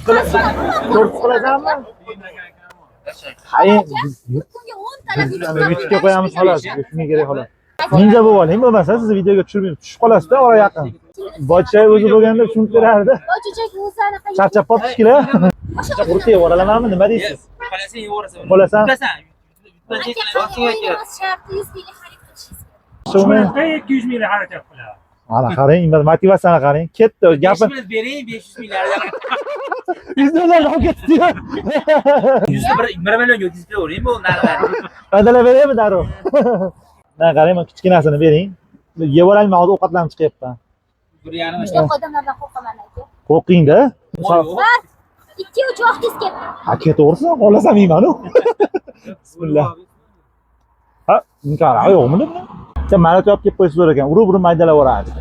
to'rt qilasanmi? Qarang, Kunga 10 talab yutishga qo'yamiz xolos. Shunga kerak xolos. Ninja bo'lib oling, bo'lmasa sizni videoga tushirmaymiz. Tushib qolasiz-da, ora yaqin. Boychay o'zi bo'lganda tushunib berardi. Boychechak o'zi anaqa. Charchab qolibsiz-ku. Urtib yuboralamanmi? Nima deysiz? Qolasang yuborasan. Qolasan? Yutasan. Shart 100 ming xarid qilishingiz. Shumi? 200 ming harakat qiladi. Mana qarang, motivatsiyani qarang. Ketdi, 5 gapim. minut bering, 500 milliard. 100 dollar olib ketdi. 1 millionga o'tkazib bu narxlarni. Badala beraymi darrov? Mana qarang, men kichkinasini bering. Yeb olaymi, hozir ovqatlanib chiqyapman. 1.5 Shunaqa odamlardan qo'rqaman aka. Qo'rqing-da. Vaqt 2-3 vaqtingiz ketdi. Ha, ketaversin, xohlasam yeyman-ku. Bismillah. Ha, inkor yo'qmi debmi? Sen mana olib kelib qo'ysiz ekan, urib-urib maydalab yuboradi.